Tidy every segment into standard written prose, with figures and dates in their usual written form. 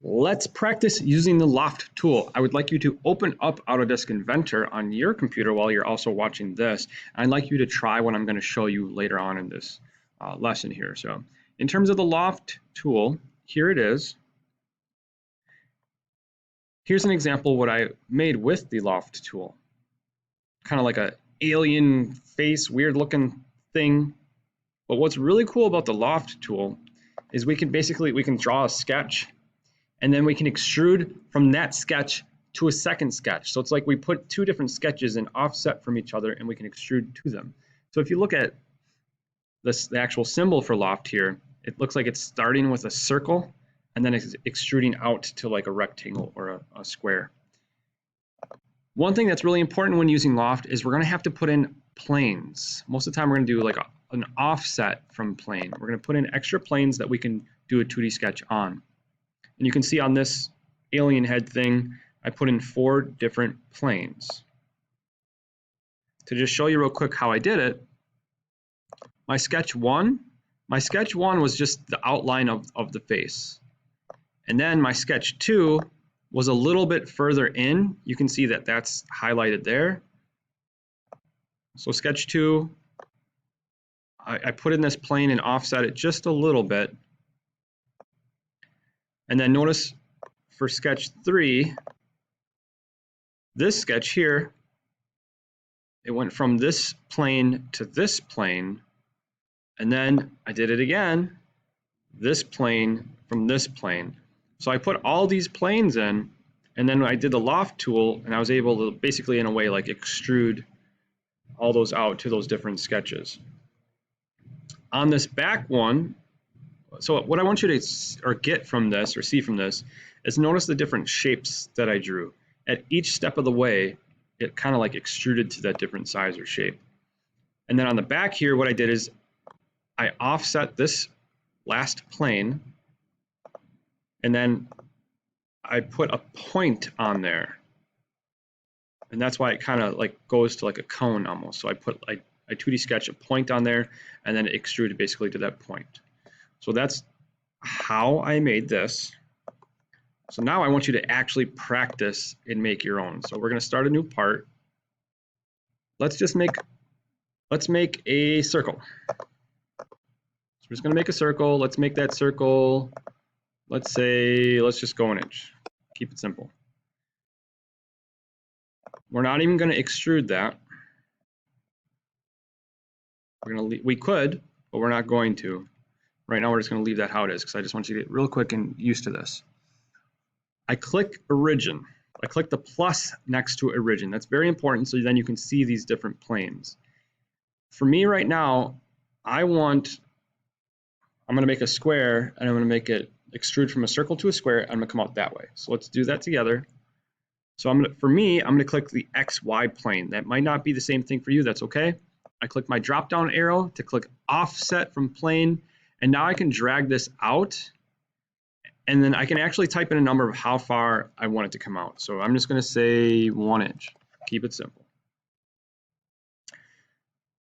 Let's practice using the Loft tool. I would like you to open up Autodesk Inventor on your computer while you're also watching this. I'd like you to try what I'm going to show you later on in this lesson here. So in terms of the Loft tool, here it is. Here's an example of what I made with the Loft tool. Kind of like an alien face, weird looking thing. But what's really cool about the Loft tool is we can draw a sketch, and then we can extrude from that sketch to a second sketch. So it's like we put two different sketches in offset from each other and we can extrude to them. So if you look at this, the actual symbol for Loft here, it looks like it's starting with a circle and then it's extruding out to like a rectangle or a square. One thing that's really important when using Loft is we're gonna have to put in planes. Most of the time we're gonna do like an offset from plane. We're gonna put in extra planes that we can do a 2D sketch on. And you can see on this alien head thing, I put in 4 different planes. To just show you real quick how I did it, my sketch one was just the outline of the face. And then my sketch 2 was a little bit further in. You can see that that's highlighted there. So sketch 2, I put in this plane and offset it just a little bit. And then notice for sketch 3, this sketch here, it went from this plane to this plane, and then I did it again, this plane from this plane. So I put all these planes in, and then I did the Loft tool, and I was able to basically, in a way, like extrude all those out to those different sketches. On this back one, so what I want you to get from this or see from this is notice the different shapes that I drew. At each step of the way, it kind of like extruded to that different size or shape. And then on the back here, what I did is I offset this last plane, and then I put a point on there. And that's why it kind of like goes to like a cone almost. So I put like I 2D sketch a point on there and then it extruded basically to that point. So that's how I made this. So now I want you to actually practice and make your own. So we're going to start a new part. Let's make a circle. So we're just going to make a circle. Let's make that circle. Let's just go 1 inch. Keep it simple. We're not even going to extrude that. We could, but we're not going to. Right now, we're just going to leave that how it is because I just want you to get real quick and used to this. I click Origin. I click the plus next to Origin. That's very important so then you can see these different planes. For me right now, I'm going to make a square and I'm going to make it extrude from a circle to a square and I'm going to come out that way. So let's do that together. So I'm going to click the XY plane. That might not be the same thing for you. That's okay. I click my drop down arrow to click offset from plane. And now I can drag this out, and then I can actually type in a number of how far I want it to come out. So I'm just going to say 1 inch. Keep it simple.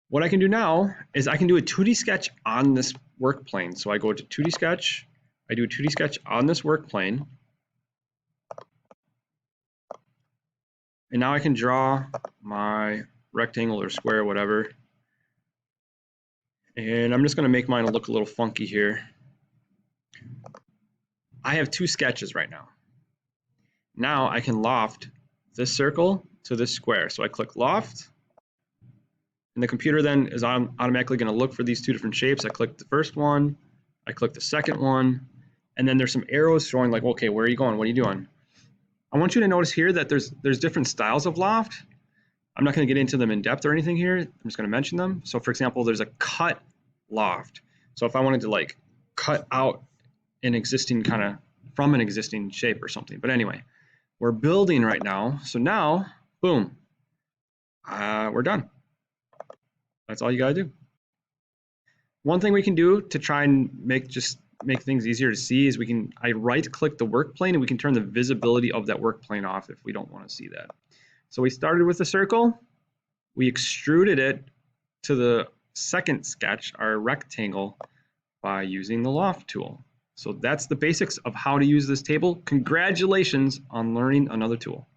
What I can do now is I can do a 2D sketch on this work plane. So I go to 2D sketch, I do a 2D sketch on this work plane, and now I can draw my rectangle or square, whatever. And I'm just going to make mine look a little funky here. I have 2 sketches right now. Now I can loft this circle to this square. So I click Loft, and the computer then is automatically going to look for these 2 different shapes. I click the first one, I click the second one, and then there's some arrows showing like, okay, where are you going? What are you doing? I want you to notice here that there's different styles of loft. I'm not going to get into them in depth or anything here. I'm just going to mention them. So for example, there's a cut loft. So if I wanted to like cut out an existing from an existing shape or something. But anyway, we're building right now. So now, boom, we're done. That's all you got to do. One thing we can do to try and make things easier to see is I right click the work plane and we can turn the visibility of that work plane off if we don't want to see that. So we started with a circle, we extruded it to the second sketch, our rectangle, by using the Loft tool. So that's the basics of how to use this table. Congratulations on learning another tool.